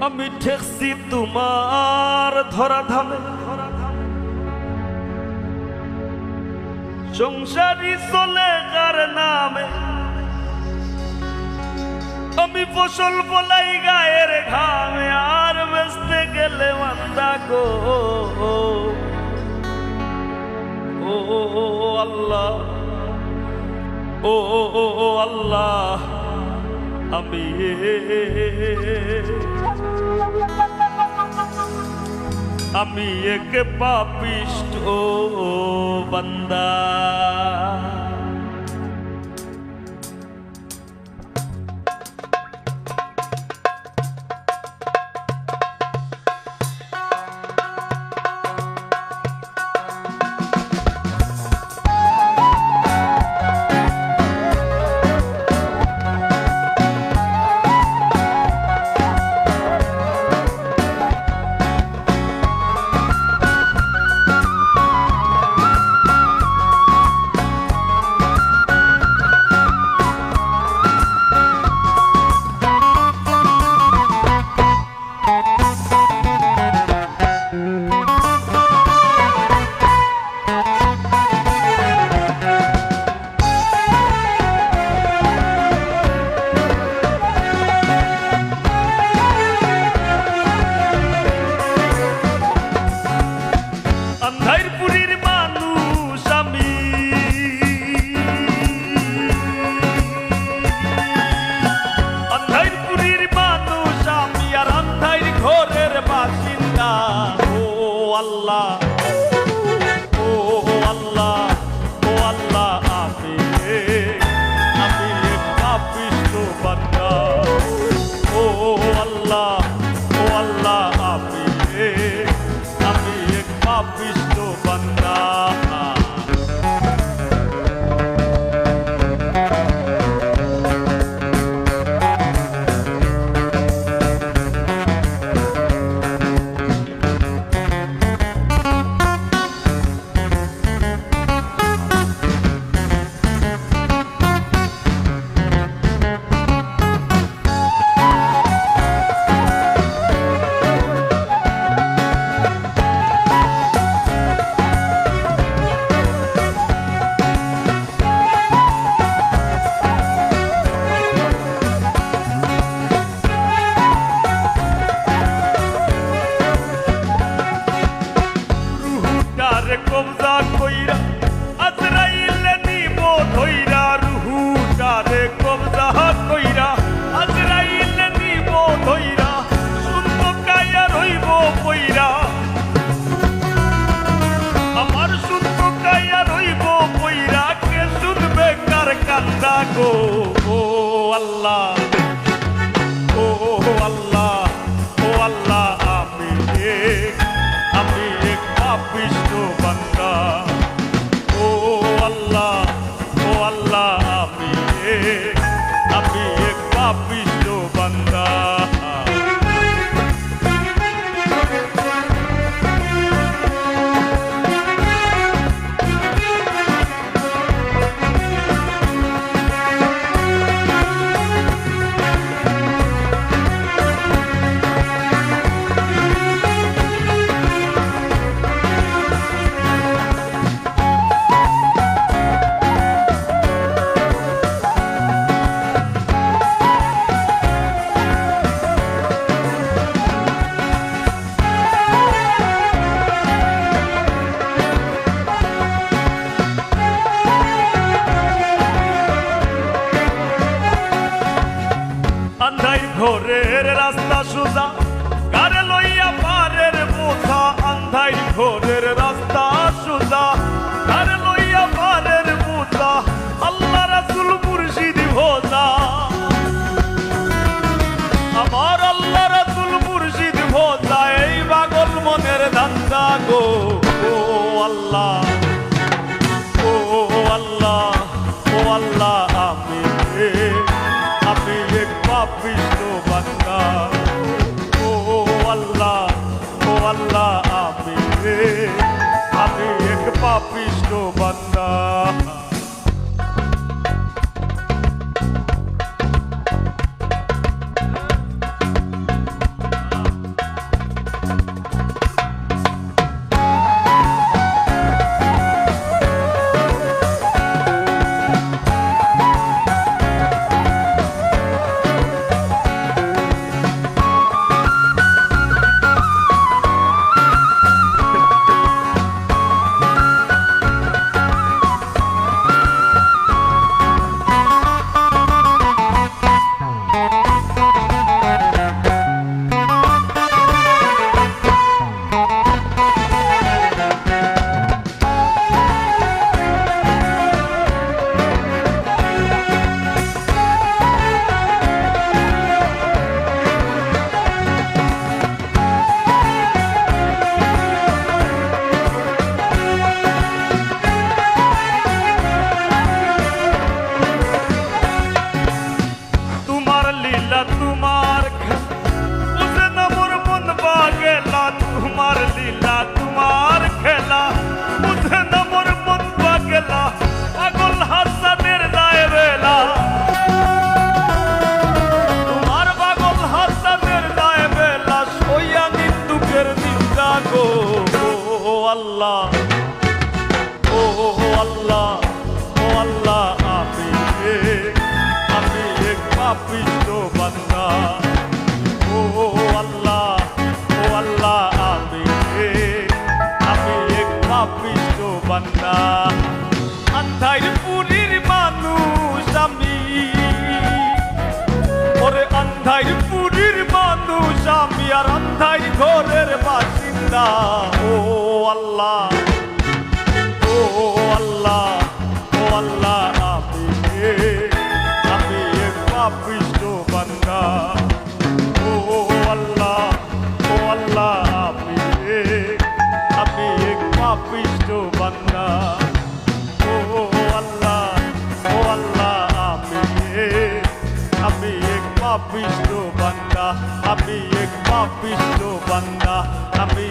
আমি ঠেকছি তোমার ধরা ধামে, সংসারী চলে যার নামে। আমি ফসল ফলাই গায়ের ঘামে, আর বেচতে গেলে মান্দা গো। ও আল্লাহ, ও আল্লাহ, আমি এক পাপিষ্ঠ বান্দা। কবজা কইরা আজরাইলে নিব ধইরা, রুহুটারে কবজা কইরা আজরাইলে নিব ধইরা, শুনতো কায়া রইব কইরা, আমার শুনতো কায়া রইব কইরা, কে শুনবে কার কান্দা গো। ও আল্লাহ, ও আল্লাহ, ও আল্লাহ, আমি এক পাপিষ্ঠ বান্দা। ও আল্লাহ, ও আল্লাহ, আমি এক পাপিষ্ঠ বান্দা। ঘরের রাস্তা সোজা, কারে লইয়া পারের বোঝা। আন্ধাই ঘরের রাস্তা সোজা, কারে লইয়া পারের বোঝা। আল্লাহ রাসূল মুর্শিদ ভোজা, আমার আল্লাহ রাসূল মুর্শিদ ভোজা। এই পাগল মনের ধান্দা গো। ও আল্লাহ, ও আল্লাহ, ও আল্লাহ, আমি এক পাপিষ্ঠ বান্দা। ও আল্লাহ, ও আল্লাহ, আমি এক পাপিষ্ঠ বান্দা। আন্ধাইপুরীর মানুষ আমি, ওরে আন্ধাইপুরীর মানুষ আমি, আর আন্ধাই ঘরের বাসিন্দা। ও আল্লাহ, ও আল্লাহ, ও আল্লাহ, আমি এক পাপিষ্ঠ বান্দা। ও আল্লাহ, ও আল্লাহ, আমি এক পাপিষ্ঠ বান্দা। ও আল্লাহ, ও আল্লাহ, আমি এক পাপিষ্ঠ বান্দা, আমি এক পাপিষ্ঠ বান্দা, আমি